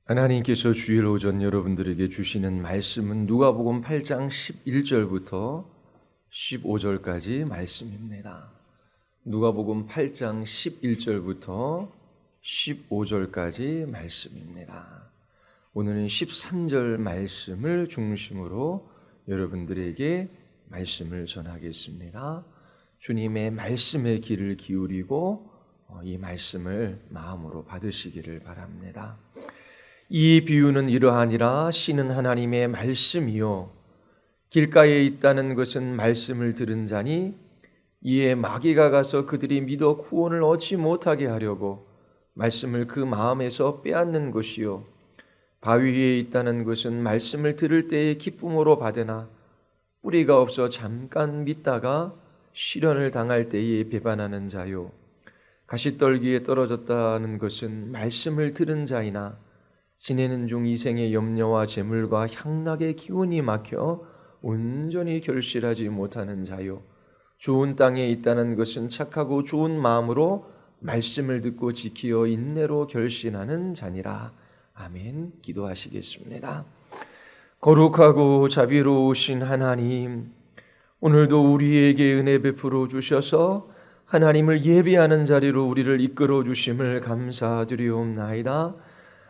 하나님께서 주일 오전 여러분들에게 주시는 말씀은 누가복음 8장 11절부터 15절까지 말씀입니다. 누가복음 8장 11절부터 15절까지 말씀입니다. 오늘은 13절 말씀을 중심으로 여러분들에게 말씀을 전하겠습니다. 주님의 말씀의 귀를 기울이고 이 말씀을 마음으로 받으시기를 바랍니다. 이 비유는 이러하니라. 씨는 하나님의 말씀이요 길가에 있다는 것은 말씀을 들은 자니 이에 마귀가 가서 그들이 믿어 구원을 얻지 못하게 하려고 말씀을 그 마음에서 빼앗는 것이요 바위 위에 있다는 것은 말씀을 들을 때에 기쁨으로 받으나 뿌리가 없어 잠깐 믿다가 시련을 당할 때에 배반하는 자요 가시떨기에 떨어졌다는 것은 말씀을 들은 자이나 지내는 중 이생의 염려와 재물과 향락의 기운이 막혀 온전히 결실하지 못하는 자요 좋은 땅에 있다는 것은 착하고 좋은 마음으로 말씀을 듣고 지키어 인내로 결신하는 자니라. 아멘. 기도하시겠습니다. 거룩하고 자비로우신 하나님, 오늘도 우리에게 은혜 베풀어 주셔서 하나님을 예배하는 자리로 우리를 이끌어 주심을 감사드리옵나이다.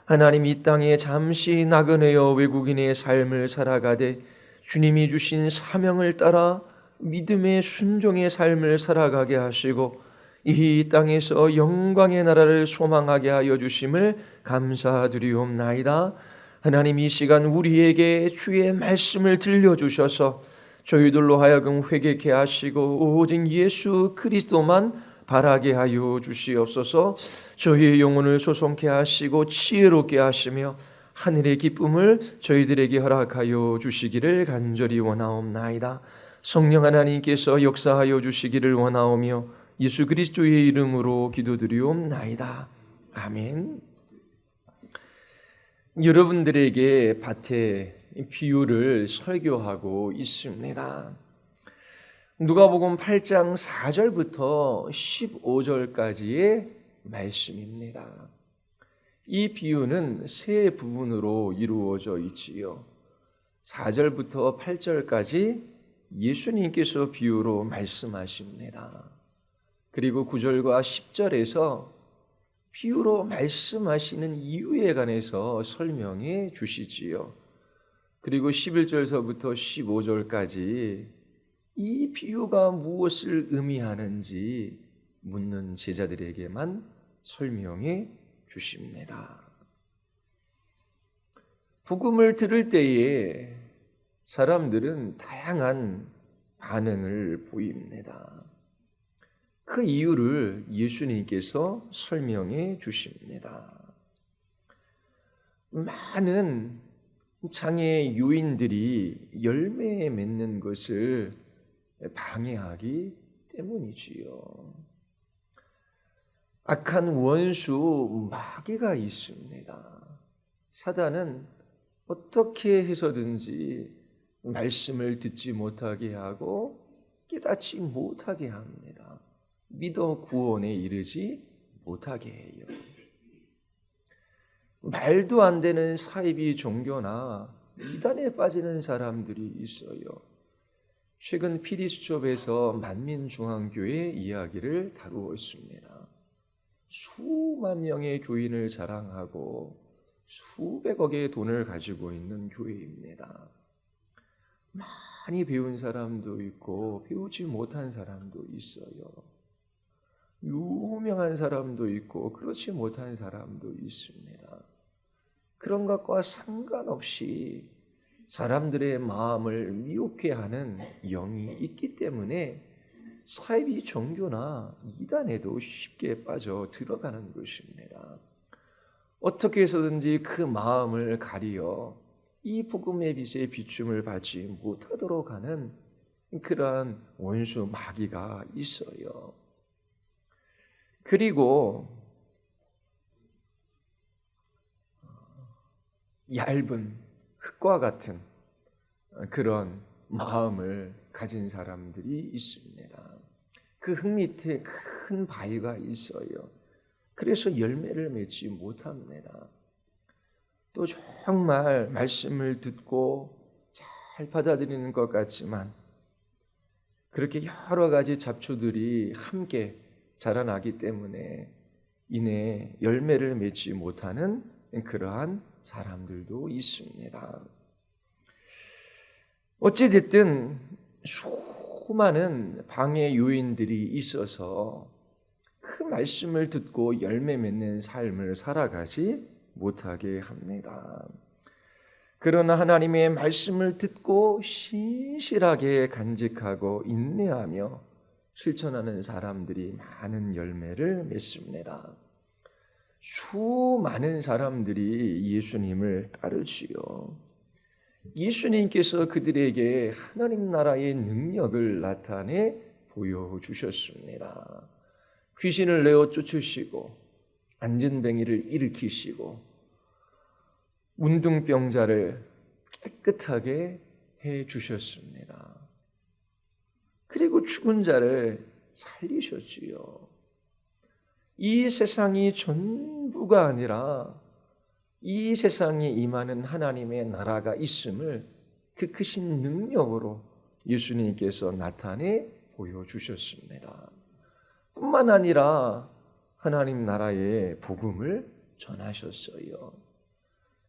하나님, 이 땅에 잠시 나그네여 외국인의 삶을 살아가되 주님이 주신 사명을 따라 믿음의 순종의 삶을 살아가게 하시고 이 땅에서 영광의 나라를 소망하게 하여 주심을 감사드리옵나이다. 하나님, 이 시간 우리에게 주의 말씀을 들려주셔서 저희들로 하여금 회개케 하시고 오직 예수 그리스도만 바라게 하여 주시옵소서. 저희의 영혼을 소송케 하시고 지혜롭게 하시며 하늘의 기쁨을 저희들에게 허락하여 주시기를 간절히 원하옵나이다. 성령 하나님께서 역사하여 주시기를 원하오며 예수 그리스도의 이름으로 기도드리옵나이다. 아멘. 여러분들에게 밭의 비유를 설교하고 있습니다. 누가복음 8장 4절부터 15절까지의 말씀입니다. 이 비유는 세 부분으로 이루어져 있지요. 4절부터 8절까지 예수님께서 비유로 말씀하십니다. 그리고 9절과 10절에서 비유로 말씀하시는 이유에 관해서 설명해 주시지요. 그리고 11절서부터 15절까지 이 비유가 무엇을 의미하는지 묻는 제자들에게만 설명해 주십니다. 복음을 들을 때에 사람들은 다양한 반응을 보입니다. 그 이유를 예수님께서 설명해 주십니다. 많은 장애 요인들이 열매 맺는 것을 방해하기 때문이지요. 악한 원수 마귀가 있습니다. 사단은 어떻게 해서든지 말씀을 듣지 못하게 하고 깨닫지 못하게 합니다. 믿어 구원에 이르지 못하게 해요. 말도 안 되는 사이비 종교나 이단에 빠지는 사람들이 있어요. 최근 PD수첩에서 만민중앙교회 이야기를 다루었습니다. 수만 명의 교인을 자랑하고 수백억의 돈을 가지고 있는 교회입니다. 많이 배운 사람도 있고 배우지 못한 사람도 있어요. 유명한 사람도 있고 그렇지 못한 사람도 있습니다. 그런 것과 상관없이 사람들의 마음을 미혹해 하는 영이 있기 때문에 사이비 종교나 이단에도 쉽게 빠져 들어가는 것입니다. 어떻게 해서든지 그 마음을 가리어 이 복음의 빛에 비춤을 받지 못하도록 하는 그러한 원수 마귀가 있어요. 그리고 얇은 흙과 같은 그런 마음을 가진 사람들이 있습니다. 그 흙 밑에 큰 바위가 있어요. 그래서 열매를 맺지 못합니다. 또 정말 말씀을 듣고 잘 받아들이는 것 같지만 그렇게 여러 가지 잡초들이 함께 자라나기 때문에 이내 열매를 맺지 못하는 그러한 사람들도 있습니다. 어찌됐든 수많은 방해 요인들이 있어서 그 말씀을 듣고 열매 맺는 삶을 살아가지 못하게 합니다. 그러나 하나님의 말씀을 듣고 신실하게 간직하고 인내하며 실천하는 사람들이 많은 열매를 맺습니다. 수많은 사람들이 예수님을 따르지요. 예수님께서 그들에게 하나님 나라의 능력을 나타내 보여주셨습니다. 귀신을 내어 쫓으시고 안진뱅이를 일으키시고 문둥병자를 깨끗하게 해주셨습니다. 그리고 죽은 자를 살리셨지요. 이 세상이 전부가 아니라 이 세상에 임하는 하나님의 나라가 있음을 그 크신 능력으로 예수님께서 나타내 보여주셨습니다. 뿐만 아니라 하나님 나라의 복음을 전하셨어요.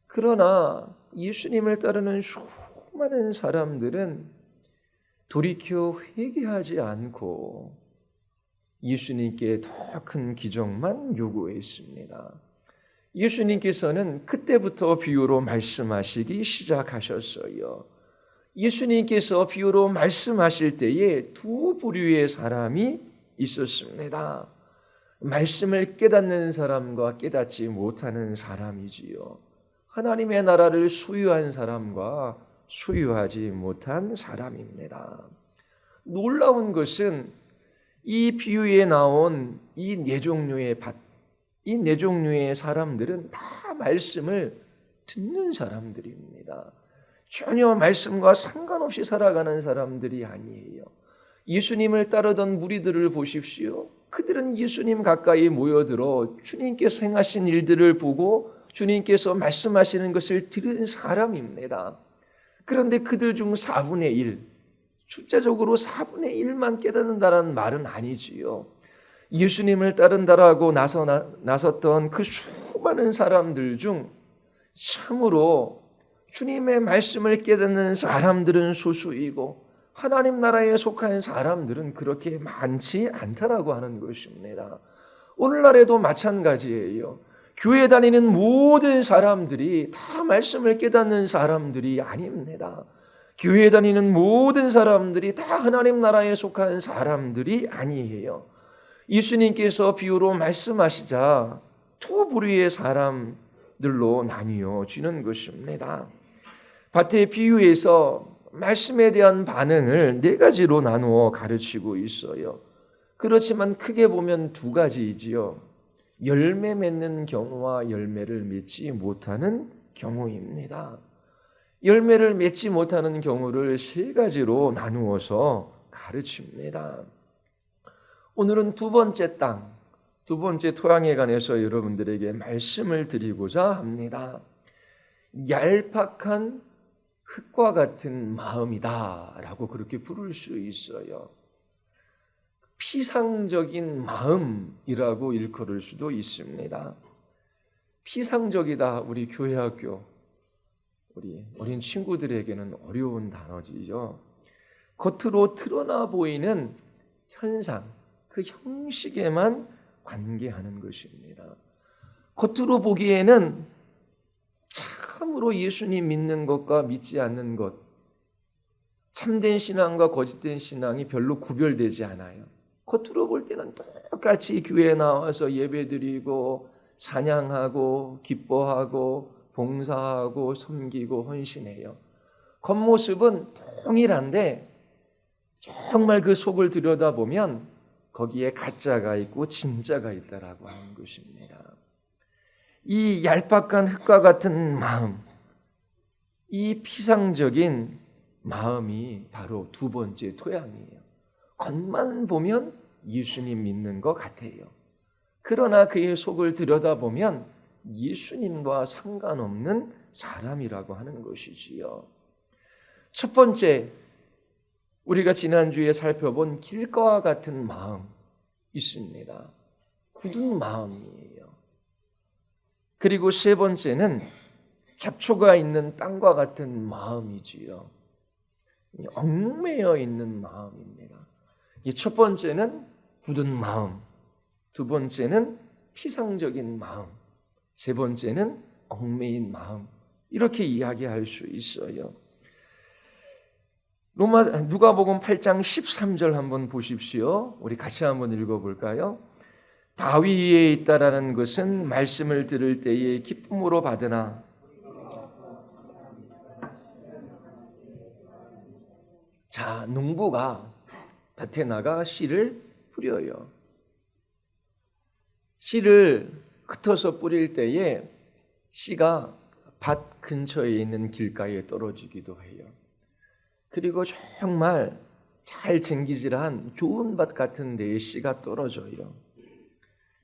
그러나 예수님을 따르는 수많은 사람들은 돌이켜 회개하지 않고 예수님께 더 큰 기적만 요구했습니다. 예수님께서는 그때부터 비유로 말씀하시기 시작하셨어요. 예수님께서 비유로 말씀하실 때에 두 부류의 사람이 있었습니다. 말씀을 깨닫는 사람과 깨닫지 못하는 사람이지요. 하나님의 나라를 소유한 사람과 소유하지 못한 사람입니다. 놀라운 것은 이 비유에 나온 이 네 종류의 사람들은 다 말씀을 듣는 사람들입니다. 전혀 말씀과 상관없이 살아가는 사람들이 아니에요. 예수님을 따르던 무리들을 보십시오. 그들은 예수님 가까이 모여들어 주님께서 행하신 일들을 보고 주님께서 말씀하시는 것을 들은 사람입니다. 그런데 그들 중 4분의 1, 숫자적으로 4분의 1만 깨닫는다는 말은 아니지요. 예수님을 따른다라고 나섰던 그 수많은 사람들 중 참으로 주님의 말씀을 깨닫는 사람들은 소수이고 하나님 나라에 속한 사람들은 그렇게 많지 않다라고 하는 것입니다. 오늘날에도 마찬가지예요. 교회 다니는 모든 사람들이 다 말씀을 깨닫는 사람들이 아닙니다. 교회 다니는 모든 사람들이 다 하나님 나라에 속한 사람들이 아니에요. 예수님께서 비유로 말씀하시자 두 부류의 사람들로 나뉘어 지는 것입니다. 밭의 비유에서 말씀에 대한 반응을 네 가지로 나누어 가르치고 있어요. 그렇지만 크게 보면 두 가지이지요. 열매 맺는 경우와 열매를 맺지 못하는 경우입니다. 열매를 맺지 못하는 경우를 세 가지로 나누어서 가르칩니다. 오늘은 두 번째 땅, 두 번째 토양에 관해서 여러분들에게 말씀을 드리고자 합니다. 얄팍한 흙과 같은 마음이다라고 그렇게 부를 수 있어요. 피상적인 마음이라고 일컬을 수도 있습니다. 피상적이다, 우리 교회학교, 우리 어린 친구들에게는 어려운 단어지죠. 겉으로 드러나 보이는 현상, 그 형식에만 관계하는 것입니다. 겉으로 보기에는 참으로 예수님 믿는 것과 믿지 않는 것, 참된 신앙과 거짓된 신앙이 별로 구별되지 않아요. 겉으로 볼 때는 똑같이 교회에 나와서 예배드리고 찬양하고 기뻐하고 봉사하고 섬기고 헌신해요. 겉모습은 동일한데 정말 그 속을 들여다보면 거기에 가짜가 있고 진짜가 있다라고 하는 것입니다. 이 얄팍한 흙과 같은 마음, 이 피상적인 마음이 바로 두 번째 토양이에요. 겉만 보면 예수님 믿는 것 같아요. 그러나 그의 속을 들여다보면 예수님과 상관없는 사람이라고 하는 것이지요. 첫 번째, 우리가 지난주에 살펴본 길가와 같은 마음 있습니다. 굳은 마음이에요. 그리고 세 번째는 잡초가 있는 땅과 같은 마음이지요. 얽매여 있는 마음입니다. 첫 번째는 굳은 마음, 두 번째는 피상적인 마음, 세 번째는 얽매인 마음, 이렇게 이야기할 수 있어요. 누가복음 8장 13절 한번 보십시오. 우리 같이 한번 읽어볼까요? 바위 위에 있다라는 것은 말씀을 들을 때에 기쁨으로 받으나 자, 농부가 밭에 나가 씨를 뿌려요. 씨를 흩어서 뿌릴 때에 씨가 밭 근처에 있는 길가에 떨어지기도 해요. 그리고 정말 잘 쟁기질한 좋은 밭 같은 데에 씨가 떨어져요.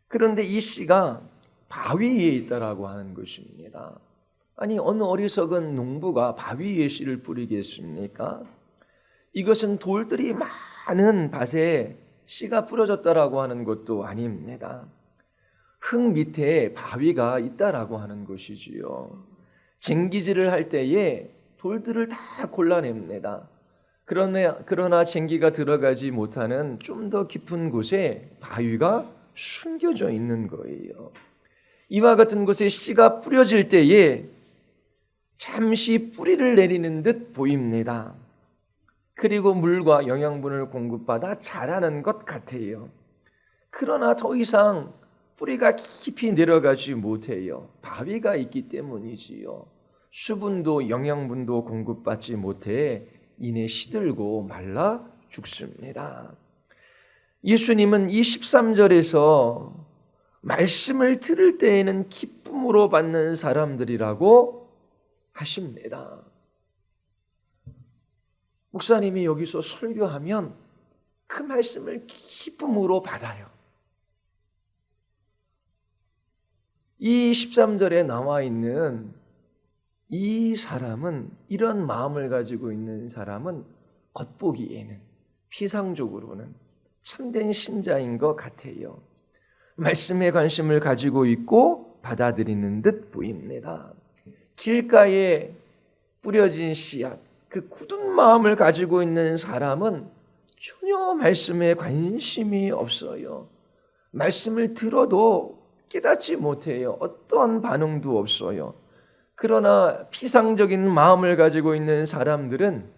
그런데 이 씨가 바위 위에 있다라고 하는 것입니다. 아니, 어느 어리석은 농부가 바위 위에 씨를 뿌리겠습니까? 이것은 돌들이 많은 밭에 씨가 뿌려졌다라고 하는 것도 아닙니다. 흙 밑에 바위가 있다라고 하는 것이지요. 쟁기질을 할 때에 돌들을 다 골라냅니다. 그러나 쟁기가 들어가지 못하는 좀 더 깊은 곳에 바위가 숨겨져 있는 거예요. 이와 같은 곳에 씨가 뿌려질 때에 잠시 뿌리를 내리는 듯 보입니다. 그리고 물과 영양분을 공급받아 자라는 것 같아요. 그러나 더 이상 뿌리가 깊이 내려가지 못해요. 바위가 있기 때문이지요. 수분도 영양분도 공급받지 못해 이내 시들고 말라 죽습니다. 예수님은 이 13절에서 말씀을 들을 때에는 기쁨으로 받는 사람들이라고 하십니다. 목사님이 여기서 설교하면 그 말씀을 기쁨으로 받아요. 이 13절에 나와 있는 이 사람은, 이런 마음을 가지고 있는 사람은 겉보기에는, 피상적으로는 참된 신자인 것 같아요. 말씀에 관심을 가지고 있고 받아들이는 듯 보입니다. 길가에 뿌려진 씨앗, 그 굳은 마음을 가지고 있는 사람은 전혀 말씀에 관심이 없어요. 말씀을 들어도 깨닫지 못해요. 어떠한 반응도 없어요. 그러나 피상적인 마음을 가지고 있는 사람들은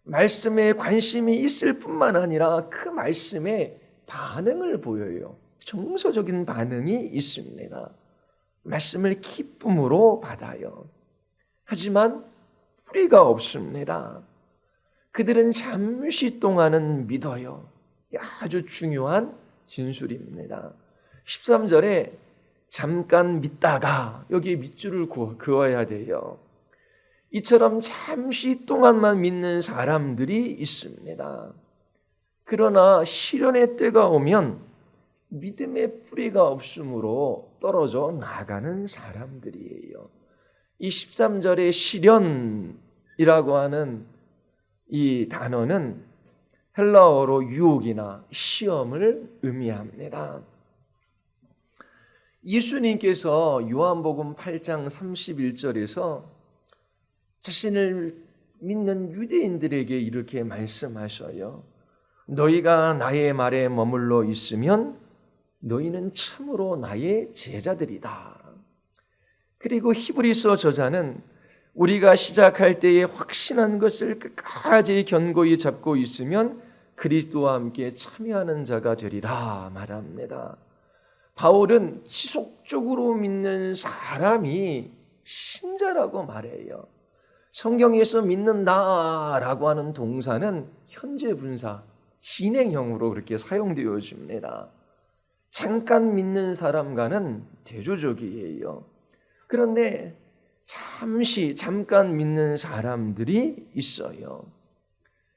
말씀에 관심이 있을 뿐만 아니라 그 말씀에 반응을 보여요. 정서적인 반응이 있습니다. 말씀을 기쁨으로 받아요. 하지만 뿌리가 없습니다. 그들은 잠시 동안은 믿어요. 아주 중요한 진술입니다. 13절에 잠깐 믿다가, 여기에 밑줄을 그어야 돼요. 이처럼 잠시 동안만 믿는 사람들이 있습니다. 그러나 시련의 때가 오면 믿음의 뿌리가 없으므로 떨어져 나가는 사람들이에요. 이 13절의 시련이라고 하는 이 단어는 헬라어로 유혹이나 시험을 의미합니다. 예수님께서 요한복음 8장 31절에서 자신을 믿는 유대인들에게 이렇게 말씀하셔요. 너희가 나의 말에 머물러 있으면 너희는 참으로 나의 제자들이다. 그리고 히브리서 저자는 우리가 시작할 때에 확신한 것을 끝까지 견고히 잡고 있으면 그리스도와 함께 참여하는 자가 되리라 말합니다. 바울은 지속적으로 믿는 사람이 신자라고 말해요. 성경에서 믿는다라고 하는 동사는 현재 분사, 진행형으로 그렇게 사용되어집니다. 잠깐 믿는 사람과는 대조적이에요. 그런데 잠깐 믿는 사람들이 있어요.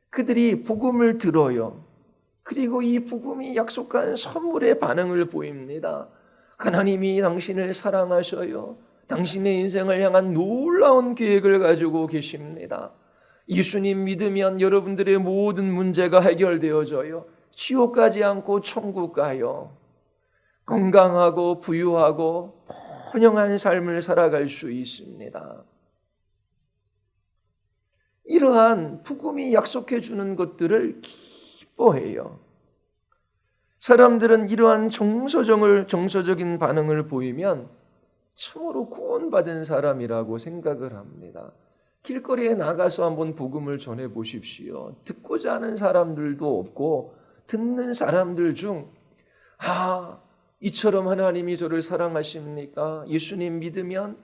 그들이 복음을 들어요. 그리고 이 복음이 약속한 선물의 반응을 보입니다. 하나님이 당신을 사랑하셔요. 당신의 인생을 향한 놀라운 계획을 가지고 계십니다. 예수님 믿으면 여러분들의 모든 문제가 해결되어져요. 지옥 가지 않고 천국 가요. 건강하고 부유하고 번영한 삶을 살아갈 수 있습니다. 이러한 복음이 약속해 주는 것들을 기뻐해요. 사람들은 이러한 정서적인 반응을 보이면 참으로 구원받은 사람이라고 생각을 합니다. 길거리에 나가서 한번 복음을 전해 보십시오. 듣고자 하는 사람들도 없고 듣는 사람들 중 이처럼 하나님이 저를 사랑하십니까? 예수님 믿으면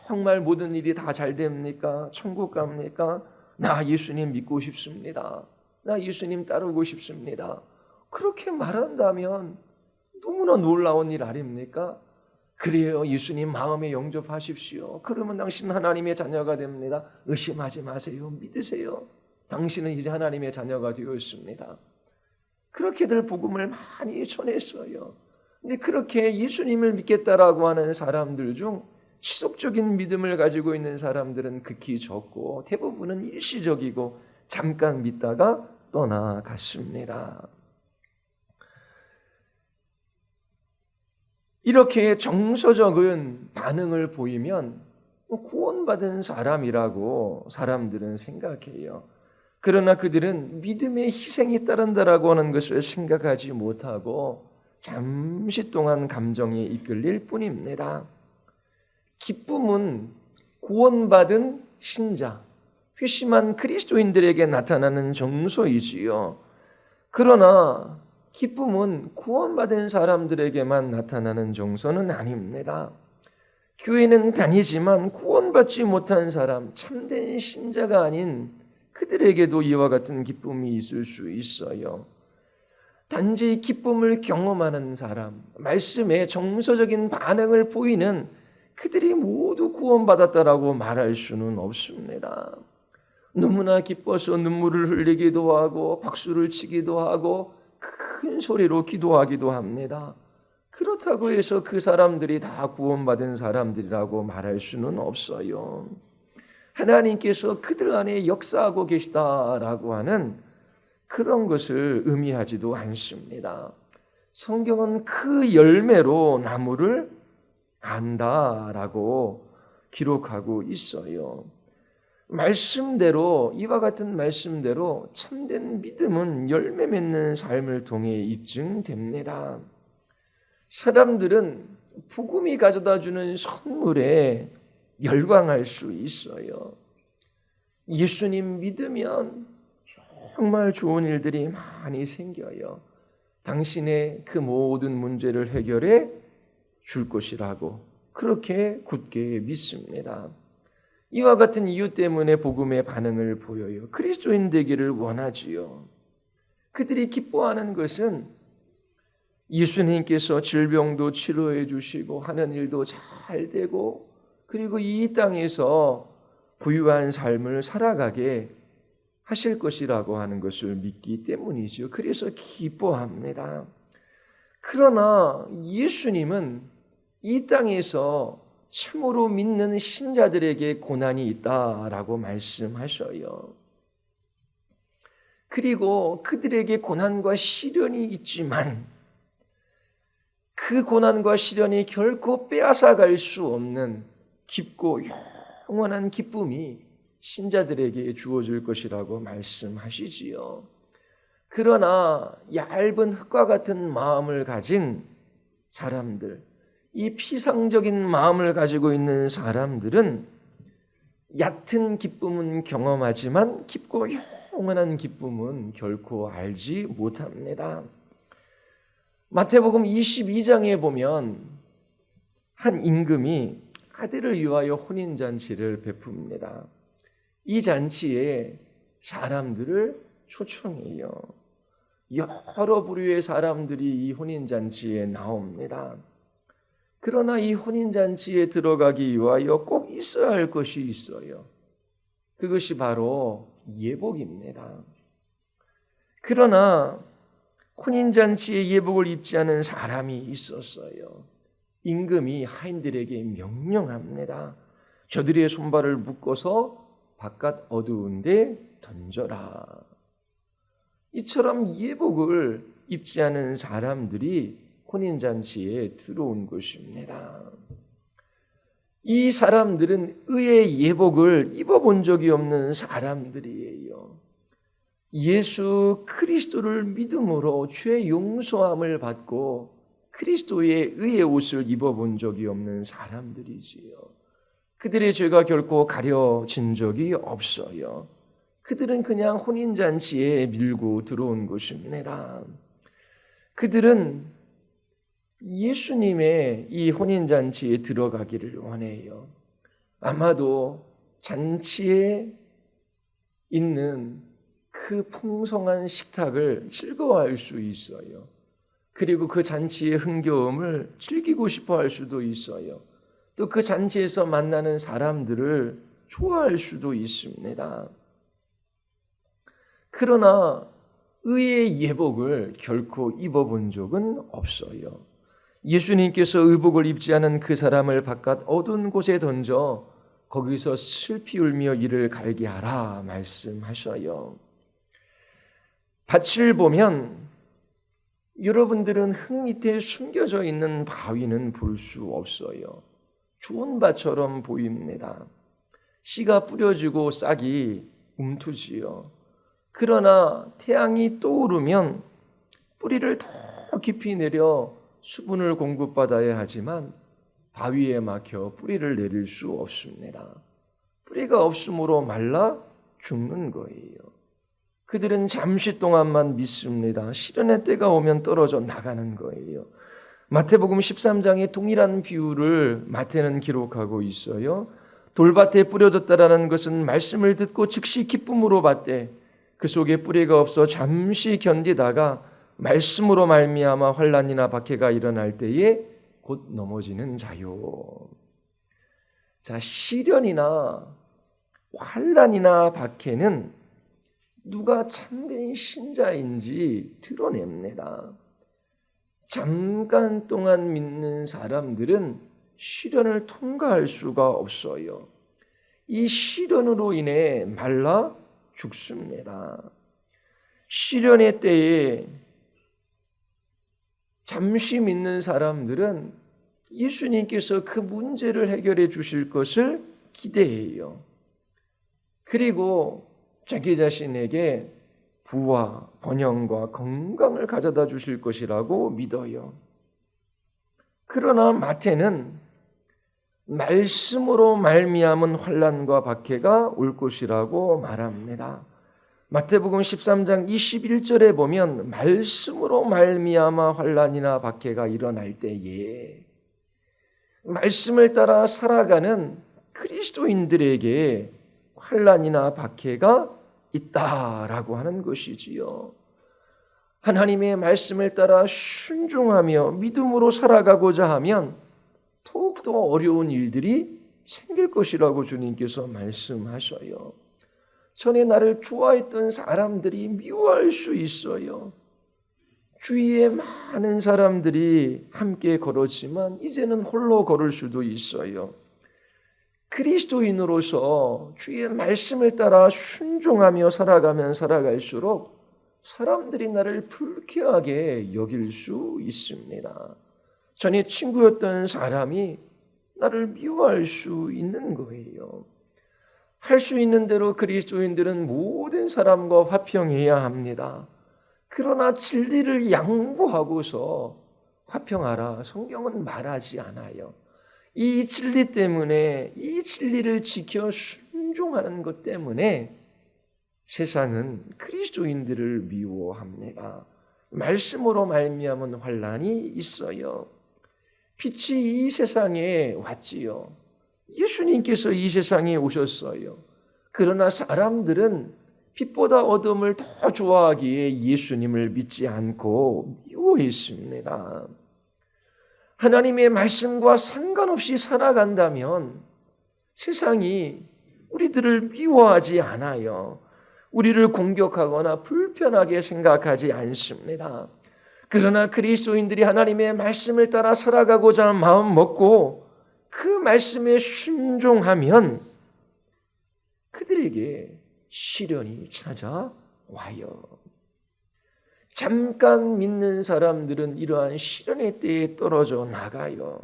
정말 모든 일이 다 잘 됩니까? 천국 갑니까? 나 예수님 믿고 싶습니다. 나 예수님 따르고 싶습니다. 그렇게 말한다면 너무나 놀라운 일 아닙니까? 그래요. 예수님 마음에 영접하십시오. 그러면 당신은 하나님의 자녀가 됩니다. 의심하지 마세요. 믿으세요. 당신은 이제 하나님의 자녀가 되었습니다. 그렇게들 복음을 많이 전했어요. 근데 그렇게 예수님을 믿겠다라고 하는 사람들 중 지속적인 믿음을 가지고 있는 사람들은 극히 적고 대부분은 일시적이고 잠깐 믿다가 떠나갔습니다. 이렇게 정서적인 반응을 보이면 구원받은 사람이라고 사람들은 생각해요. 그러나 그들은 믿음의 희생이 따른다라고 하는 것을 생각하지 못하고 잠시 동안 감정에 이끌릴 뿐입니다. 기쁨은 구원받은 신자, 회심한 그리스도인들에게 나타나는 정서이지요. 그러나 기쁨은 구원받은 사람들에게만 나타나는 정서는 아닙니다. 교회는 다니지만 구원받지 못한 사람, 참된 신자가 아닌 그들에게도 이와 같은 기쁨이 있을 수 있어요. 단지 기쁨을 경험하는 사람, 말씀에 정서적인 반응을 보이는 그들이 모두 구원받았다라고 말할 수는 없습니다. 너무나 기뻐서 눈물을 흘리기도 하고 박수를 치기도 하고 큰 소리로 기도하기도 합니다. 그렇다고 해서 그 사람들이 다 구원받은 사람들이라고 말할 수는 없어요. 하나님께서 그들 안에 역사하고 계시다라고 하는 그런 것을 의미하지도 않습니다. 성경은 그 열매로 나무를 안다라고 기록하고 있어요. 말씀대로, 이와 같은 말씀대로 참된 믿음은 열매 맺는 삶을 통해 입증됩니다. 사람들은 복음이 가져다 주는 선물에 열광할 수 있어요. 예수님 믿으면 정말 좋은 일들이 많이 생겨요. 당신의 그 모든 문제를 해결해 줄 것이라고 그렇게 굳게 믿습니다. 이와 같은 이유 때문에 복음의 반응을 보여요. 그리스도인 되기를 원하지요. 그들이 기뻐하는 것은 예수님께서 질병도 치료해 주시고 하는 일도 잘 되고 그리고 이 땅에서 부유한 삶을 살아가게 하실 것이라고 하는 것을 믿기 때문이죠. 그래서 기뻐합니다. 그러나 예수님은 이 땅에서 참으로 믿는 신자들에게 고난이 있다라고 말씀하셔요. 그리고 그들에게 고난과 시련이 있지만 그 고난과 시련이 결코 빼앗아갈 수 없는 깊고 영원한 기쁨이 신자들에게 주어질 것이라고 말씀하시지요. 그러나 얇은 흙과 같은 마음을 가진 사람들, 이 피상적인 마음을 가지고 있는 사람들은 얕은 기쁨은 경험하지만 깊고 영원한 기쁨은 결코 알지 못합니다. 마태복음 22장에 보면 한 임금이 아들을 위하여 혼인잔치를 베풉니다. 이 잔치에 사람들을 초청해요. 여러 부류의 사람들이 이 혼인잔치에 나옵니다. 그러나 이 혼인잔치에 들어가기 위하여 꼭 있어야 할 것이 있어요. 그것이 바로 예복입니다. 그러나 혼인잔치에 예복을 입지 않은 사람이 있었어요. 임금이 하인들에게 명령합니다. 저들의 손발을 묶어서 바깥 어두운 데 던져라. 이처럼 예복을 입지 않은 사람들이 혼인잔치에 들어온 것입니다. 이 사람들은 의의 예복을 입어본 적이 없는 사람들이에요. 예수 그리스도를 믿음으로 죄 용서함을 받고 그리스도의 의의 옷을 입어본 적이 없는 사람들이지요. 그들의 죄가 결코 가려진 적이 없어요. 그들은 그냥 혼인잔치에 밀고 들어온 것입니다. 그들은 예수님의 이 혼인잔치에 들어가기를 원해요. 아마도 잔치에 있는 그 풍성한 식탁을 즐거워할 수 있어요. 그리고 그 잔치의 흥겨움을 즐기고 싶어 할 수도 있어요. 또 그 잔치에서 만나는 사람들을 좋아할 수도 있습니다. 그러나 의의 예복을 결코 입어본 적은 없어요. 예수님께서 의복을 입지 않은 그 사람을 바깥 어두운 곳에 던져 거기서 슬피 울며 이를 갈게 하라 말씀하셔요. 밭을 보면 여러분들은 흙 밑에 숨겨져 있는 바위는 볼 수 없어요. 좋은 밭처럼 보입니다. 씨가 뿌려지고 싹이 움트지요. 그러나 태양이 떠오르면 뿌리를 더 깊이 내려 수분을 공급받아야 하지만 바위에 막혀 뿌리를 내릴 수 없습니다. 뿌리가 없으므로 말라 죽는 거예요. 그들은 잠시 동안만 믿습니다. 시련의 때가 오면 떨어져 나가는 거예요. 마태복음 13장에 동일한 비유를 마태는 기록하고 있어요. 돌밭에 뿌려졌다라는 것은 말씀을 듣고 즉시 기쁨으로 받되 그 속에 뿌리가 없어 잠시 견디다가 말씀으로 말미암아 환난이나 박해가 일어날 때에 곧 넘어지는 자요. 자, 시련이나 환난이나 박해는 누가 참된 신자인지 드러냅니다. 잠깐 동안 믿는 사람들은 시련을 통과할 수가 없어요. 이 시련으로 인해 말라 죽습니다. 시련의 때에 잠시 믿는 사람들은 예수님께서 그 문제를 해결해 주실 것을 기대해요. 그리고 자기 자신에게 부와 번영과 건강을 가져다 주실 것이라고 믿어요. 그러나 마태는 말씀으로 말미암은 환난과 박해가 올 것이라고 말합니다. 마태복음 13장 21절에 보면 말씀으로 말미암아 환난이나 박해가 일어날 때에 말씀을 따라 살아가는 그리스도인들에게 환난이나 박해가 있다라고 하는 것이지요. 하나님의 말씀을 따라 순종하며 믿음으로 살아가고자 하면 더욱더 어려운 일들이 생길 것이라고 주님께서 말씀하셔요. 전에 나를 좋아했던 사람들이 미워할 수 있어요. 주위에 많은 사람들이 함께 걸었지만 이제는 홀로 걸을 수도 있어요. 그리스도인으로서 주의 말씀을 따라 순종하며 살아가면 살아갈수록 사람들이 나를 불쾌하게 여길 수 있습니다. 전에 친구였던 사람이 나를 미워할 수 있는 거예요. 할 수 있는 대로 그리스도인들은 모든 사람과 화평해야 합니다. 그러나 진리를 양보하고서 화평하라 성경은 말하지 않아요. 이 진리 때문에 이 진리를 지켜 순종하는 것 때문에 세상은 그리스도인들을 미워합니다. 말씀으로 말미암은 환난이 있어요. 빛이 이 세상에 왔지요. 예수님께서 이 세상에 오셨어요. 그러나 사람들은 빛보다 어둠을 더 좋아하기에 예수님을 믿지 않고 미워했습니다. 하나님의 말씀과 상관없이 살아간다면 세상이 우리들을 미워하지 않아요. 우리를 공격하거나 불편하게 생각하지 않습니다. 그러나 그리스도인들이 하나님의 말씀을 따라 살아가고자 마음 먹고 그 말씀에 순종하면 그들에게 시련이 찾아와요. 잠깐 믿는 사람들은 이러한 시련의 때에 떨어져 나가요.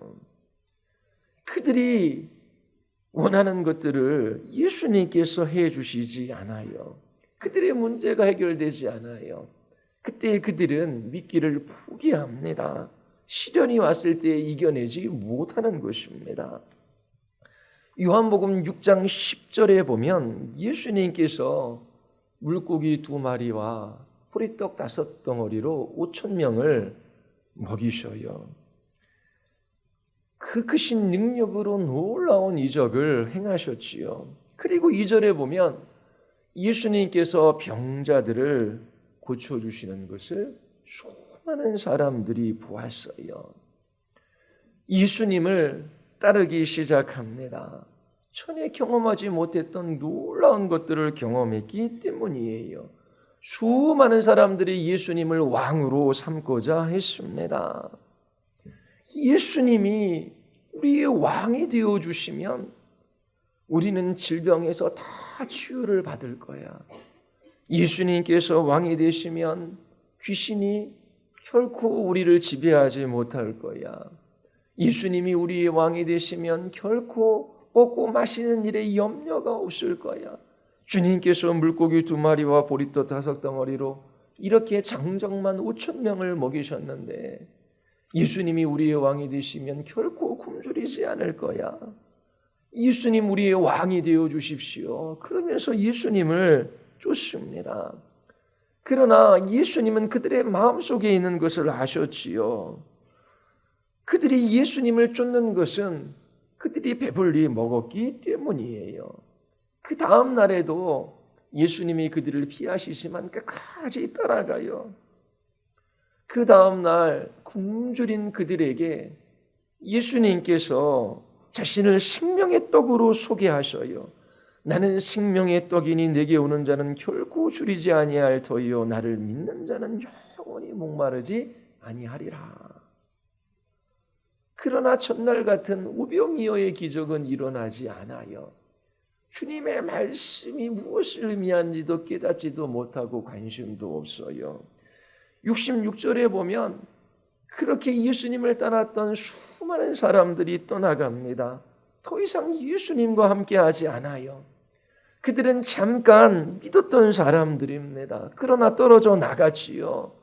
그들이 원하는 것들을 예수님께서 해주시지 않아요. 그들의 문제가 해결되지 않아요. 그때 그들은 믿기를 포기합니다. 시련이 왔을 때 이겨내지 못하는 것입니다. 요한복음 6장 10절에 보면 예수님께서 물고기 2마리와 보리떡 5덩어리로 5,000명을 먹이셔요. 그 크신 능력으로 놀라운 이적을 행하셨지요. 그리고 2절에 보면 예수님께서 병자들을 고쳐주시는 것을 수많은 사람들이 보았어요. 예수님을 따르기 시작합니다. 전에 경험하지 못했던 놀라운 것들을 경험했기 때문이에요. 수많은 사람들이 예수님을 왕으로 삼고자 했습니다. 예수님이 우리의 왕이 되어주시면 우리는 질병에서 다 치유를 받을 거야. 예수님께서 왕이 되시면 귀신이 결코 우리를 지배하지 못할 거야. 예수님이 우리의 왕이 되시면 결코 먹고 마시는 일에 염려가 없을 거야. 주님께서 물고기 2마리와 보리떡 5덩어리로 이렇게 장정만 5,000명을 먹이셨는데 예수님이 우리의 왕이 되시면 결코 굶주리지 않을 거야. 예수님 우리의 왕이 되어 주십시오. 그러면서 예수님을 쫓습니다. 그러나 예수님은 그들의 마음속에 있는 것을 아셨지요. 그들이 예수님을 쫓는 것은 그들이 배불리 먹었기 때문이에요. 그 다음 날에도 예수님이 그들을 피하시지만 끝까지 따라가요. 그 다음 날 굶주린 그들에게 예수님께서 자신을 생명의 떡으로 소개하셔요. 나는 생명의 떡이니 내게 오는 자는 결코 줄이지 아니할 터이요 나를 믿는 자는 영원히 목마르지 아니하리라. 그러나 첫날 같은 오병이어의 기적은 일어나지 않아요. 주님의 말씀이 무엇을 의미하는지도 깨닫지도 못하고 관심도 없어요. 66절에 보면 그렇게 예수님을 따랐던 수많은 사람들이 떠나갑니다. 더 이상 예수님과 함께하지 않아요. 그들은 잠깐 믿었던 사람들입니다. 그러나 떨어져 나갔지요.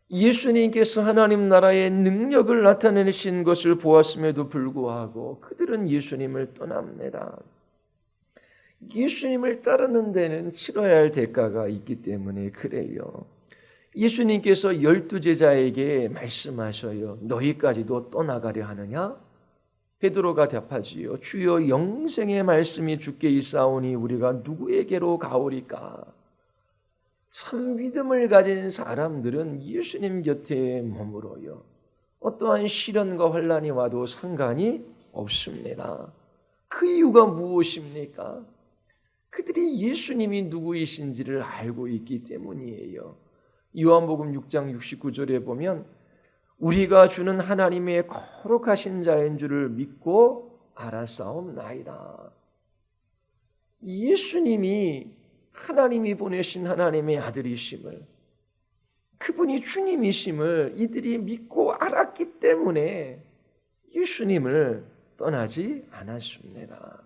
예수님께서 하나님 나라의 능력을 나타내신 것을 보았음에도 불구하고 그들은 예수님을 떠납니다. 예수님을 따르는 데는 치러야 할 대가가 있기 때문에 그래요. 예수님께서 12제자에게 말씀하셔요. 너희까지도 떠나가려 하느냐? 베드로가 답하지요. 주여 영생의 말씀이 주께 있사오니 우리가 누구에게로 가오리까? 참 믿음을 가진 사람들은 예수님 곁에 머물어요. 어떠한 시련과 환난이 와도 상관이 없습니다. 그 이유가 무엇입니까? 그들이 예수님이 누구이신지를 알고 있기 때문이에요. 요한복음 6장 69절에 보면 우리가 주는 하나님의 거룩하신 자인 줄을 믿고 알았사옵나이다. 예수님이 하나님이 보내신 하나님의 아들이심을, 그분이 주님이심을 이들이 믿고 알았기 때문에 예수님을 떠나지 않았습니다.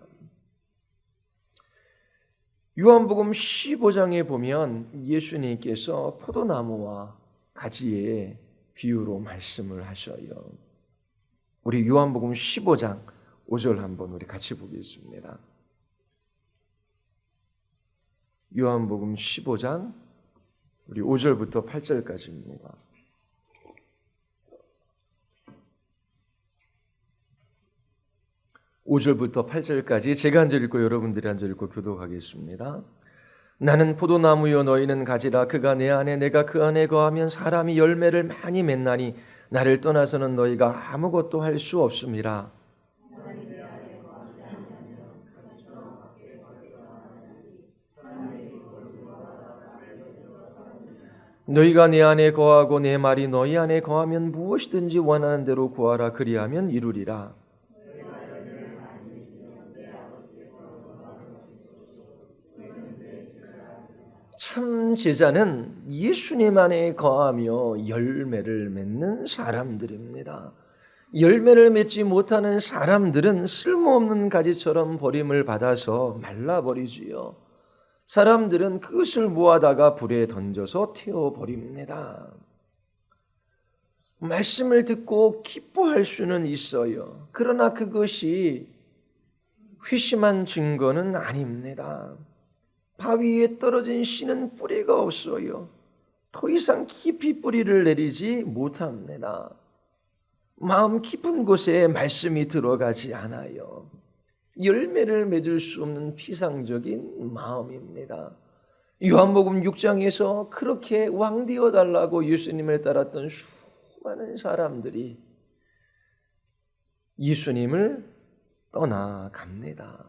요한복음 15장에 보면 예수님께서 포도나무와 가지의 비유로 말씀을 하셔요. 우리 요한복음 15장 5절 한번 우리 같이 보겠습니다. 요한복음 15장 우리 5절부터 8절까지입니다. (5절부터) (8절까지) 제가 한 절 읽고 여러분들이 한 절 읽고 교독하겠습니다. 나는 포도나무요 너희는 가지라. 그가 내 안에 내가 그 안에 거하면 사람이 열매를 많이 맺나니 나를 떠나서는 너희가 아무것도 할 수 없음이라. 너희가 내 안에 거하고 내 말이 너희 안에 거하면 무엇이든지 원하는 대로 구하라. 그리하면 이루리라. 참 제자는 예수님 안에 거하며 열매를 맺는 사람들입니다. 열매를 맺지 못하는 사람들은 쓸모없는 가지처럼 버림을 받아서 말라버리지요. 사람들은 그것을 모아다가 불에 던져서 태워버립니다. 말씀을 듣고 기뻐할 수는 있어요. 그러나 그것이 회심한 증거는 아닙니다. 바위에 떨어진 씨는 뿌리가 없어요. 더 이상 깊이 뿌리를 내리지 못합니다. 마음 깊은 곳에 말씀이 들어가지 않아요. 열매를 맺을 수 없는 피상적인 마음입니다. 요한복음 6장에서 그렇게 왕되어 달라고 예수님을 따랐던 수많은 사람들이 예수님을 떠나갑니다.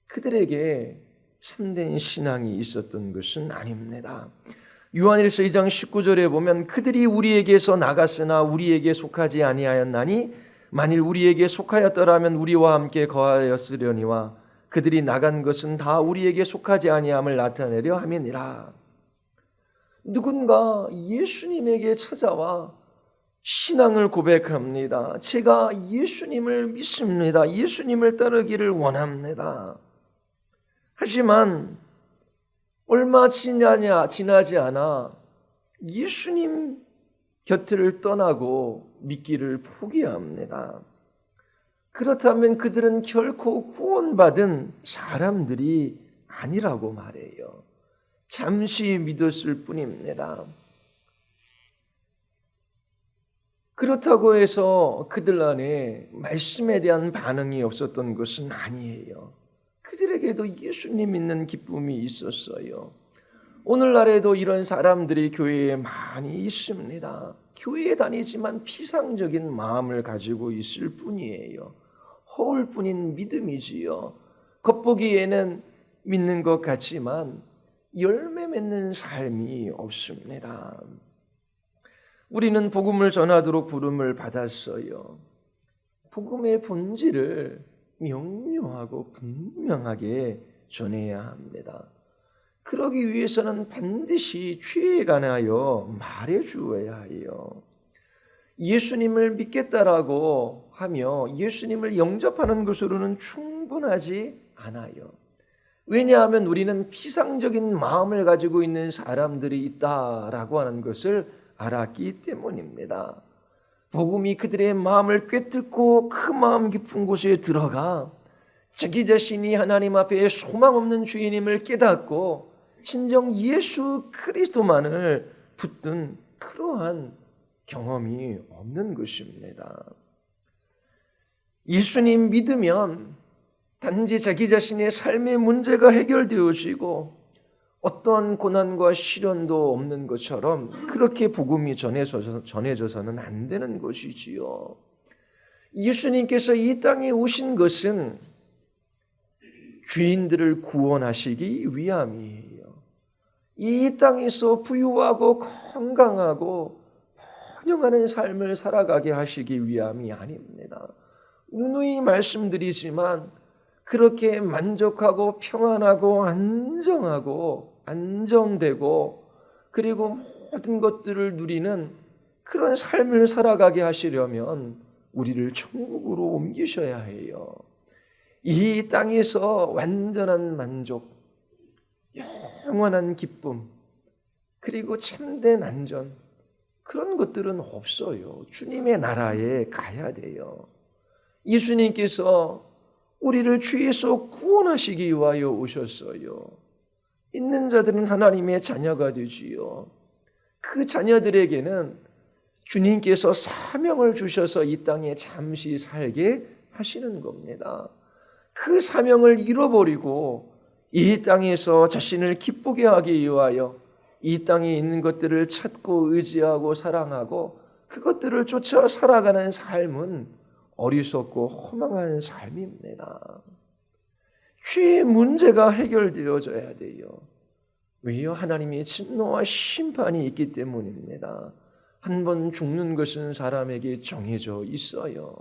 그들에게 참된 신앙이 있었던 것은 아닙니다. 요한일서 2장 19절에 보면 그들이 우리에게서 나갔으나 우리에게 속하지 아니하였나니 만일 우리에게 속하였더라면 우리와 함께 거하였으려니와 그들이 나간 것은 다 우리에게 속하지 아니함을 나타내려 함이니라. 누군가 예수님에게 찾아와 신앙을 고백합니다. 제가 예수님을 믿습니다. 예수님을 따르기를 원합니다. 하지만 얼마 지나지 않아 예수님 곁을 떠나고 믿기를 포기합니다. 그렇다면 그들은 결코 구원받은 사람들이 아니라고 말해요. 잠시 믿었을 뿐입니다. 그렇다고 해서 그들 안에 말씀에 대한 반응이 없었던 것은 아니에요. 그들에게도 예수님 믿는 기쁨이 있었어요. 오늘날에도 이런 사람들이 교회에 많이 있습니다. 교회에 다니지만 피상적인 마음을 가지고 있을 뿐이에요. 허울뿐인 믿음이지요. 겉보기에는 믿는 것 같지만 열매 맺는 삶이 없습니다. 우리는 복음을 전하도록 부름을 받았어요. 복음의 본질을 명료하고 분명하게 전해야 합니다. 그러기 위해서는 반드시 죄에 관하여 말해 주어야 해요. 예수님을 믿겠다라고 하며 예수님을 영접하는 것으로는 충분하지 않아요. 왜냐하면 우리는 피상적인 마음을 가지고 있는 사람들이 있다라고 하는 것을 알았기 때문입니다. 복음이 그들의 마음을 꿰뚫고 그 마음 깊은 곳에 들어가 자기 자신이 하나님 앞에 소망 없는 주인임을 깨닫고 진정 예수 그리스도만을 붙든 그러한 경험이 없는 것입니다. 예수님 믿으면 단지 자기 자신의 삶의 문제가 해결되어지고 어떠한 고난과 시련도 없는 것처럼 그렇게 복음이 전해져서는 안 되는 것이지요. 예수님께서 이 땅에 오신 것은 죄인들을 구원하시기 위함이에요. 이 땅에서 부유하고 건강하고 번영하는 삶을 살아가게 하시기 위함이 아닙니다. 누누이 말씀드리지만 그렇게 만족하고 평안하고 안정되고 그리고 모든 것들을 누리는 그런 삶을 살아가게 하시려면 우리를 천국으로 옮기셔야 해요. 이 땅에서 완전한 만족, 영원한 기쁨, 그리고 참된 안전, 그런 것들은 없어요. 주님의 나라에 가야 돼요. 예수님께서 우리를 죄에서 구원하시기 위하여 오셨어요. 있는 자들은 하나님의 자녀가 되지요. 그 자녀들에게는 주님께서 사명을 주셔서 이 땅에 잠시 살게 하시는 겁니다. 그 사명을 잃어버리고 이 땅에서 자신을 기쁘게 하기 위하여 이 땅에 있는 것들을 찾고 의지하고 사랑하고 그것들을 쫓아 살아가는 삶은 어리석고 허망한 삶입니다. 죄의 문제가 해결되어져야 돼요. 왜요? 하나님의 진노와 심판이 있기 때문입니다. 한 번 죽는 것은 사람에게 정해져 있어요.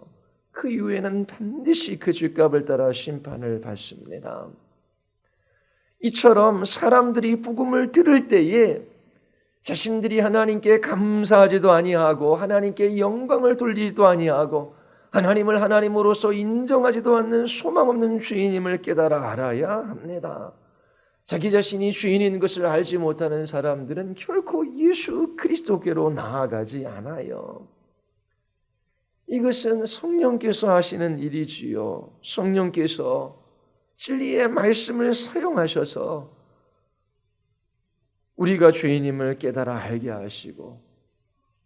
그 이후에는 반드시 그 죄값을 따라 심판을 받습니다. 이처럼 사람들이 복음을 들을 때에 자신들이 하나님께 감사하지도 아니하고 하나님께 영광을 돌리지도 아니하고 하나님을 하나님으로서 인정하지도 않는 소망 없는 죄인임을 깨달아 알아야 합니다. 자기 자신이 죄인인 것을 알지 못하는 사람들은 결코 예수 그리스도께로 나아가지 않아요. 이것은 성령께서 하시는 일이지요. 성령께서 진리의 말씀을 사용하셔서 우리가 죄인임을 깨달아 알게 하시고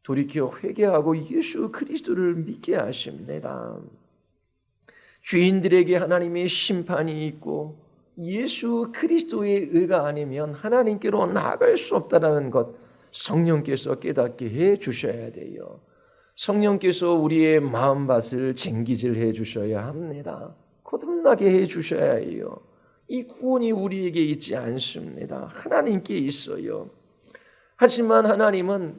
돌이켜 회개하고 예수 그리스도를 믿게 하십니다. 죄인들에게 하나님의 심판이 있고 예수 그리스도의 의가 아니면 하나님께로 나아갈 수 없다는 것 성령께서 깨닫게 해 주셔야 돼요. 성령께서 우리의 마음밭을 쟁기질해 주셔야 합니다. 거듭나게 해 주셔야 해요. 이 구원이 우리에게 있지 않습니다. 하나님께 있어요. 하지만 하나님은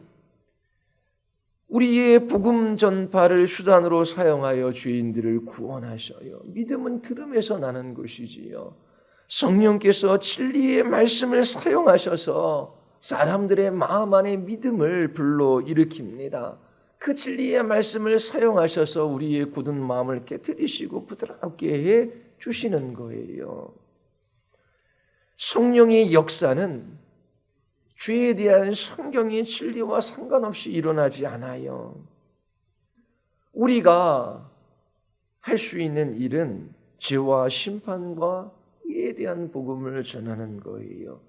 우리의 복음 전파를 수단으로 사용하여 죄인들을 구원하셔요. 믿음은 들음에서 나는 것이지요. 성령께서 진리의 말씀을 사용하셔서 사람들의 마음 안에 믿음을 불러일으킵니다. 그 진리의 말씀을 사용하셔서 우리의 굳은 마음을 깨트리시고 부드럽게 해 주시는 거예요. 성령의 역사는 죄에 대한 성경의 진리와 상관없이 일어나지 않아요. 우리가 할 수 있는 일은 죄와 심판과 의에 대한 복음을 전하는 거예요.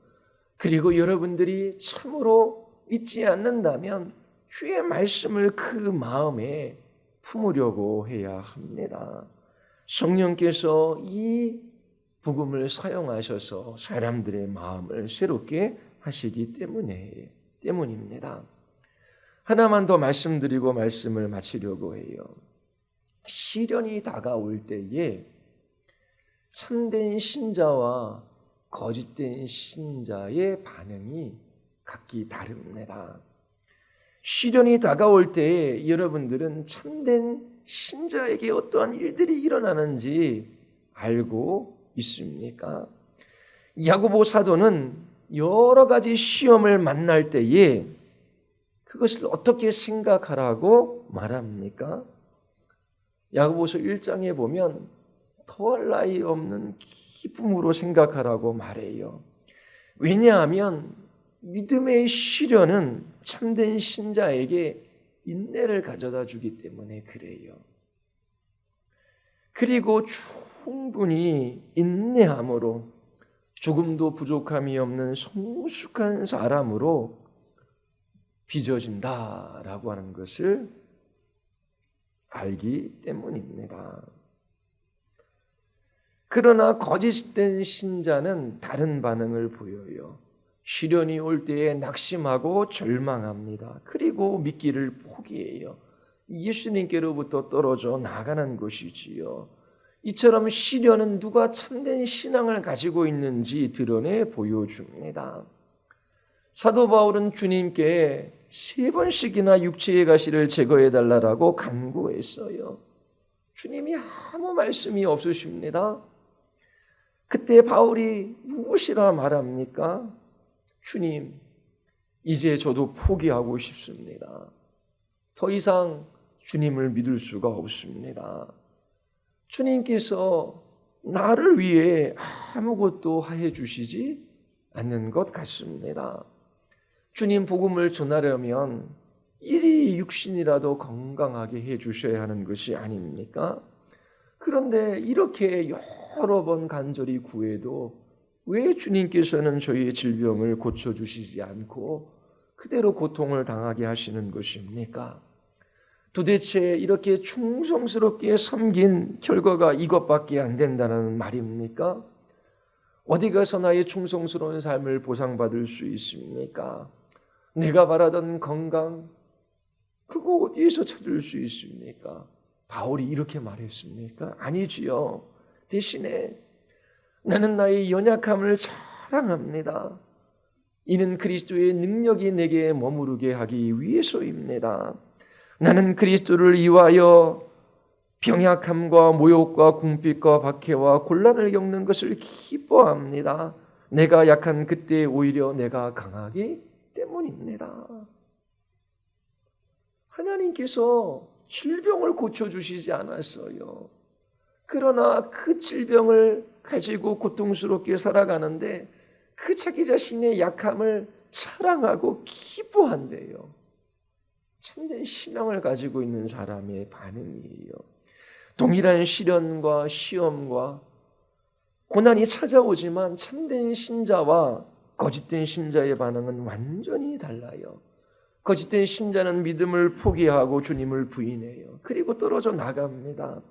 그리고 여러분들이 참으로 믿지 않는다면 주의 말씀을 그 마음에 품으려고 해야 합니다. 성령께서 이 복음을 사용하셔서 사람들의 마음을 새롭게 하시기 때문입니다. 하나만 더 말씀드리고 말씀을 마치려고 해요. 시련이 다가올 때에 참된 신자와 거짓된 신자의 반응이 각기 다릅니다. 시련이 다가올 때 여러분들은 참된 신자에게 어떠한 일들이 일어나는지 알고 있습니까? 야고보 사도는 여러 가지 시험을 만날 때에 그것을 어떻게 생각하라고 말합니까? 야고보서 1장에 보면 더할 나위 없는 기쁨으로 생각하라고 말해요. 왜냐하면 믿음의 시련은 참된 신자에게 인내를 가져다 주기 때문에 그래요. 그리고 충분히 인내함으로 조금도 부족함이 없는 성숙한 사람으로 빚어진다라고 하는 것을 알기 때문입니다. 그러나 거짓된 신자는 다른 반응을 보여요. 시련이 올 때에 낙심하고 절망합니다. 그리고 믿기를 포기해요. 예수님께로부터 떨어져 나가는 것이지요. 이처럼 시련은 누가 참된 신앙을 가지고 있는지 드러내 보여줍니다. 사도 바울은 주님께 3번씩이나 육체의 가시를 제거해달라고 간구했어요. 주님이 아무 말씀이 없으십니다. 그때 바울이 무엇이라 말합니까? 주님, 이제 저도 포기하고 싶습니다. 더 이상 주님을 믿을 수가 없습니다. 주님께서 나를 위해 아무것도 해 주시지 않는 것 같습니다. 주님 복음을 전하려면 일이 육신이라도 건강하게 해 주셔야 하는 것이 아닙니까? 그런데 이렇게 여러 번 간절히 구해도 왜 주님께서는 저희의 질병을 고쳐주시지 않고 그대로 고통을 당하게 하시는 것입니까? 도대체 이렇게 충성스럽게 섬긴 결과가 이것밖에 안 된다는 말입니까? 어디 가서 나의 충성스러운 삶을 보상받을 수 있습니까? 내가 바라던 건강, 그거 어디에서 찾을 수 있습니까? 바울이 이렇게 말했습니까? 아니지요. 대신에 나는 나의 연약함을 자랑합니다. 이는 그리스도의 능력이 내게 머무르게 하기 위해서입니다. 나는 그리스도를 위하여 병약함과 모욕과 궁핍과 박해와 곤란을 겪는 것을 기뻐합니다. 내가 약한 그때 오히려 내가 강하기 때문입니다. 하나님께서 질병을 고쳐주시지 않았어요. 그러나 그 질병을 가지고 고통스럽게 살아가는데 그 자기 자신의 약함을 사랑하고 기뻐한대요. 참된 신앙을 가지고 있는 사람의 반응이에요. 동일한 시련과 시험과 고난이 찾아오지만 참된 신자와 거짓된 신자의 반응은 완전히 달라요. 거짓된 신자는 믿음을 포기하고 주님을 부인해요. 그리고 떨어져 나갑니다.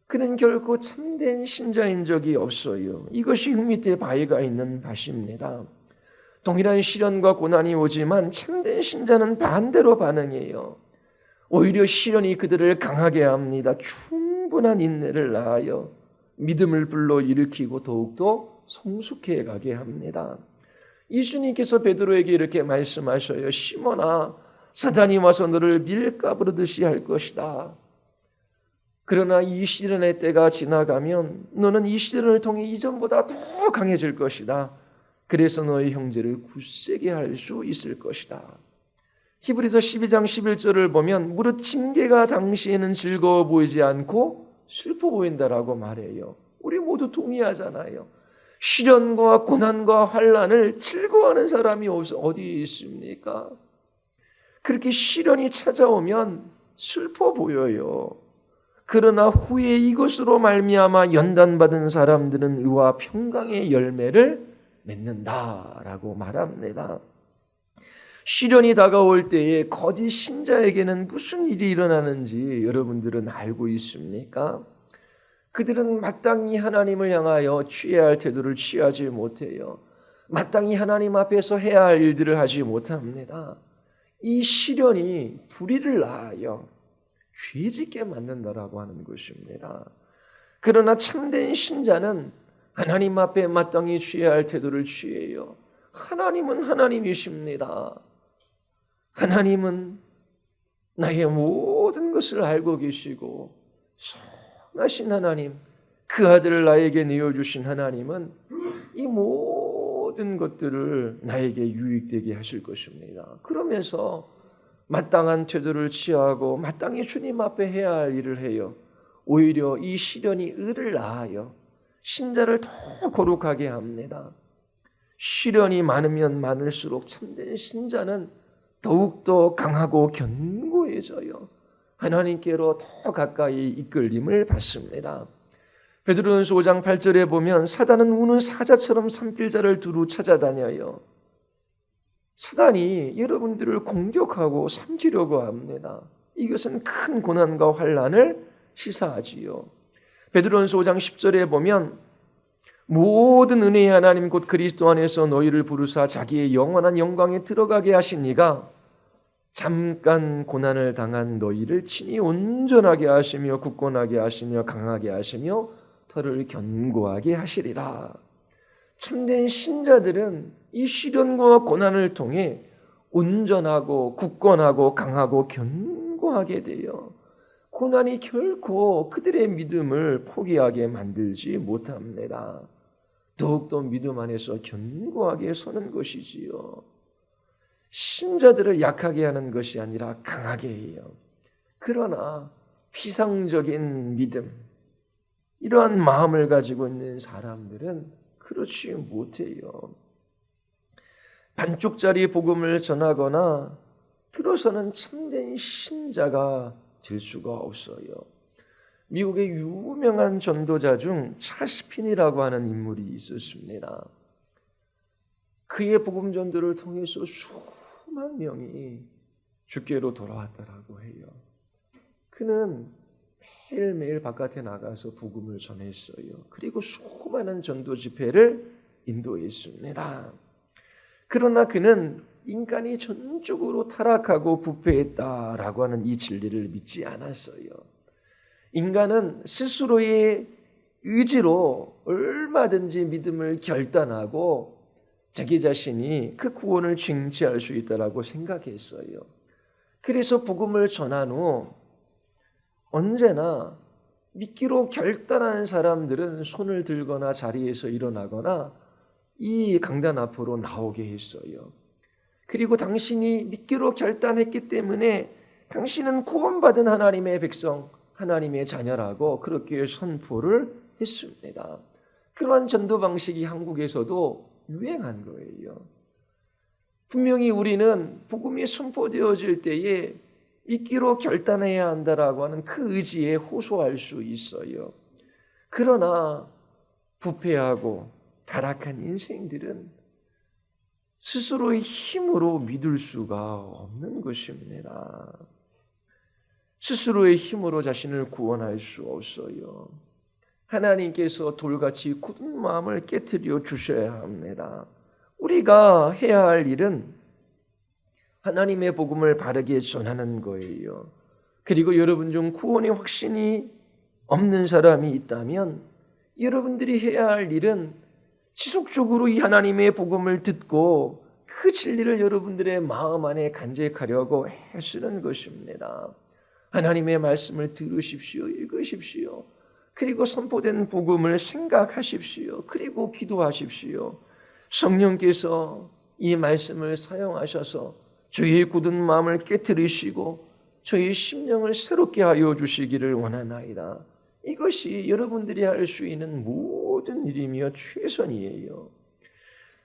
그는 결코 참된 신자인 적이 없어요. 이것이 흙밑에 바위가 있는 밭입니다. 동일한 시련과 고난이 오지만 참된 신자는 반대로 반응해요. 오히려 시련이 그들을 강하게 합니다. 충분한 인내를 낳아요. 믿음을 불러일으키고 더욱더 성숙해 가게 합니다. 예수님께서 베드로에게 이렇게 말씀하셔요. 시몬아, 사단이 와서 너를 밀가부르듯이 할 것이다. 그러나 이 시련의 때가 지나가면 너는 이 시련을 통해 이전보다 더 강해질 것이다. 그래서 너의 형제를 굳세게 할 수 있을 것이다. 히브리서 12장 11절을 보면 무릇 징계가 당시에는 즐거워 보이지 않고 슬퍼 보인다라고 말해요. 우리 모두 동의하잖아요. 시련과 고난과 환난을 즐거워하는 사람이 어디 있습니까? 그렇게 시련이 찾아오면 슬퍼 보여요. 그러나 후에 이것으로 말미암아 연단받은 사람들은 의와 평강의 열매를 맺는다라고 말합니다. 시련이 다가올 때에 거짓 신자에게는 무슨 일이 일어나는지 여러분들은 알고 있습니까? 그들은 마땅히 하나님을 향하여 취해야 할 태도를 취하지 못해요. 마땅히 하나님 앞에서 해야 할 일들을 하지 못합니다. 이 시련이 불의를 낳아요. 죄짓게 만든다라고 하는 것입니다. 그러나 참된 신자는 하나님 앞에 마땅히 취해야 할 태도를 취해요. 하나님은 하나님이십니다. 하나님은 나의 모든 것을 알고 계시고 선하신 하나님, 그 아들을 나에게 내어주신 하나님은 이 모든 것들을 나에게 유익되게 하실 것입니다. 그러면서 마땅한 태도를 취하고 마땅히 주님 앞에 해야 할 일을 해요. 오히려 이 시련이 의를 낳아요. 신자를 더 거룩하게 합니다. 시련이 많으면 많을수록 참된 신자는 더욱더 강하고 견고해져요. 하나님께로 더 가까이 이끌림을 받습니다. 베드로전서 5장 8절에 보면 사단은 우는 사자처럼 삼킬 자를 두루 찾아다녀요. 사단이 여러분들을 공격하고 삼키려고 합니다. 이것은 큰 고난과 환난을 시사하지요. 베드로전서 5장 10절에 보면 모든 은혜의 하나님 곧 그리스도 안에서 너희를 부르사 자기의 영원한 영광에 들어가게 하신 이가 잠깐 고난을 당한 너희를 친히 온전하게 하시며 굳건하게 하시며 강하게 하시며 터를 견고하게 하시리라. 참된 신자들은 이 시련과 고난을 통해 온전하고 굳건하고 강하고 견고하게 돼요. 고난이 결코 그들의 믿음을 포기하게 만들지 못합니다. 더욱더 믿음 안에서 견고하게 서는 것이지요. 신자들을 약하게 하는 것이 아니라 강하게 해요. 그러나 피상적인 믿음, 이러한 마음을 가지고 있는 사람들은 그렇지 못해요. 반쪽짜리 복음을 전하거나 들어서는 참된 신자가 될 수가 없어요. 미국의 유명한 전도자 중 찰스 핀이라고 하는 인물이 있었습니다. 그의 복음 전도를 통해서 수만 명이 주께로 돌아왔다라고 해요. 그는 매일매일 바깥에 나가서 복음을 전했어요. 그리고 수많은 전도 집회를 인도했습니다. 그러나 그는 인간이 전적으로 타락하고 부패했다라고 하는 이 진리를 믿지 않았어요. 인간은 스스로의 의지로 얼마든지 믿음을 결단하고 자기 자신이 그 구원을 쟁취할 수 있다라고 생각했어요. 그래서 복음을 전한 후 언제나 믿기로 결단한 사람들은 손을 들거나 자리에서 일어나거나 이 강단 앞으로 나오게 했어요. 그리고 당신이 믿기로 결단했기 때문에 당신은 구원받은 하나님의 백성, 하나님의 자녀라고 그렇게 선포를 했습니다. 그러한 전도 방식이 한국에서도 유행한 거예요. 분명히 우리는 복음이 선포되어질 때에 믿기로 결단해야 한다라고 하는 그 의지에 호소할 수 있어요. 그러나 부패하고 타락한 인생들은 스스로의 힘으로 믿을 수가 없는 것입니다. 스스로의 힘으로 자신을 구원할 수 없어요. 하나님께서 돌같이 굳은 마음을 깨트려 주셔야 합니다. 우리가 해야 할 일은 하나님의 복음을 바르게 전하는 거예요. 그리고 여러분 중 구원의 확신이 없는 사람이 있다면 여러분들이 해야 할 일은 지속적으로 이 하나님의 복음을 듣고 그 진리를 여러분들의 마음 안에 간직하려고 애쓰는 것입니다. 하나님의 말씀을 들으십시오. 읽으십시오. 그리고 선포된 복음을 생각하십시오. 그리고 기도하십시오. 성령께서 이 말씀을 사용하셔서 저희의 굳은 마음을 깨트리시고 저희 심령을 새롭게 하여 주시기를 원하나이다. 이것이 여러분들이 할 수 있는 모든 일이며 최선이에요.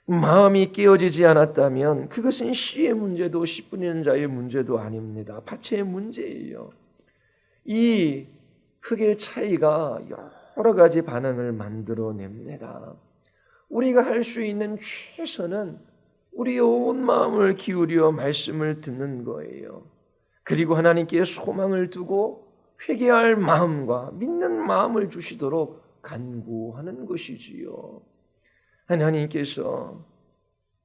마음이 깨어지지 않았다면 그것은 씨의 문제도 씨 뿌리는 자의 문제도 아닙니다. 밭의 문제예요. 이 흙의 차이가 여러 가지 반응을 만들어냅니다. 우리가 할 수 있는 최선은 우리의 온 마음을 기울여 말씀을 듣는 거예요. 그리고 하나님께 소망을 두고 회개할 마음과 믿는 마음을 주시도록 간구하는 것이지요. 하나님께서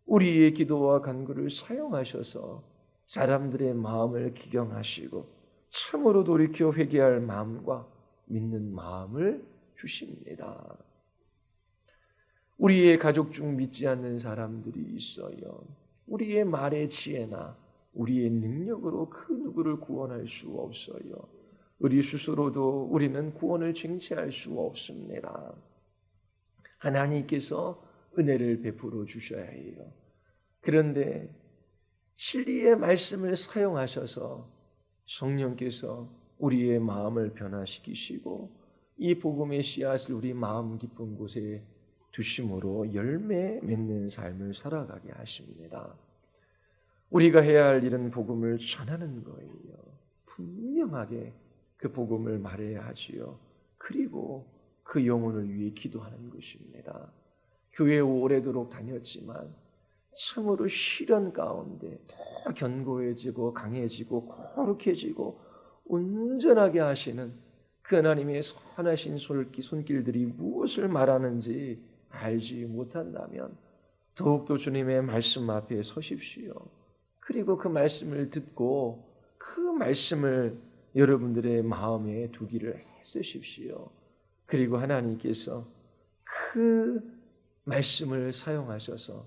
우리의 기도와 간구를 사용하셔서 사람들의 마음을 기경하시고 참으로 돌이켜 회개할 마음과 믿는 마음을 주십니다. 우리의 가족 중 믿지 않는 사람들이 있어요. 우리의 말의 지혜나 우리의 능력으로 그 누구를 구원할 수 없어요. 우리 스스로도 우리는 구원을 쟁취할 수 없습니다. 하나님께서 은혜를 베풀어 주셔야 해요. 그런데 진리의 말씀을 사용하셔서 성령께서 우리의 마음을 변화시키시고 이 복음의 씨앗을 우리 마음 깊은 곳에 두심으로 열매 맺는 삶을 살아가게 하십니다. 우리가 해야 할 일은 복음을 전하는 거예요. 분명하게 그 복음을 말해야 하지요. 그리고 그 영혼을 위해 기도하는 것입니다. 교회에 오래도록 다녔지만 참으로 시련 가운데 더 견고해지고 강해지고 거룩해지고 온전하게 하시는 그 하나님의 선하신 손길들이 무엇을 말하는지 알지 못한다면 더욱더 주님의 말씀 앞에 서십시오. 그리고 그 말씀을 듣고 그 말씀을 여러분들의 마음에 두기를 애쓰십시오. 그리고 하나님께서 그 말씀을 사용하셔서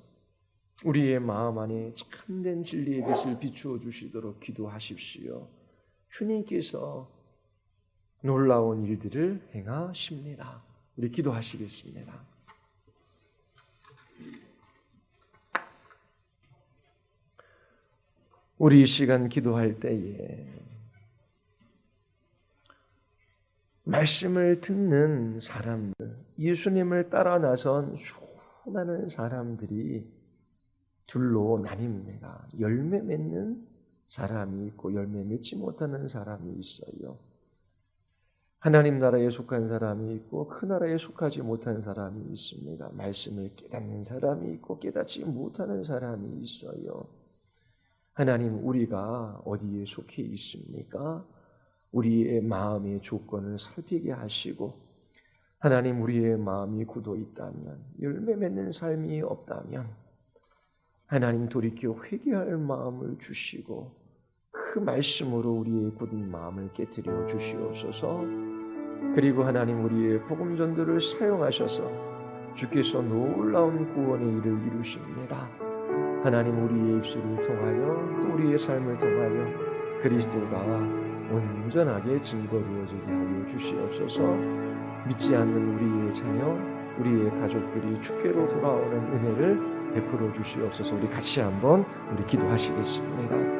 우리의 마음 안에 참된 진리의 빛을 비추어 주시도록 기도하십시오. 주님께서 놀라운 일들을 행하십니다. 우리 기도하시겠습니다. 우리 이 시간 기도할 때에 말씀을 듣는 사람들, 예수님을 따라 나선 수많은 사람들이 둘로 나뉩니다. 열매 맺는 사람이 있고 열매 맺지 못하는 사람이 있어요. 하나님 나라에 속한 사람이 있고 그 나라에 속하지 못한 사람이 있습니다. 말씀을 깨닫는 사람이 있고 깨닫지 못하는 사람이 있어요. 하나님, 우리가 어디에 속해 있습니까? 우리의 마음의 조건을 살피게 하시고, 하나님, 우리의 마음이 굳어 있다면, 열매 맺는 삶이 없다면 하나님 돌이켜 회개할 마음을 주시고 그 말씀으로 우리의 굳은 마음을 깨트려 주시옵소서. 그리고 하나님, 우리의 복음 전도를 사용하셔서 주께서 놀라운 구원의 일을 이루십니다. 하나님, 우리의 입술을 통하여 또 우리의 삶을 통하여 그리스도가 온전하게 증거되어지게 하여 주시옵소서. 믿지 않는 우리의 자녀, 우리의 가족들이 주께로 돌아오는 은혜를 베풀어 주시옵소서. 우리 같이 한번 기도하시겠습니다.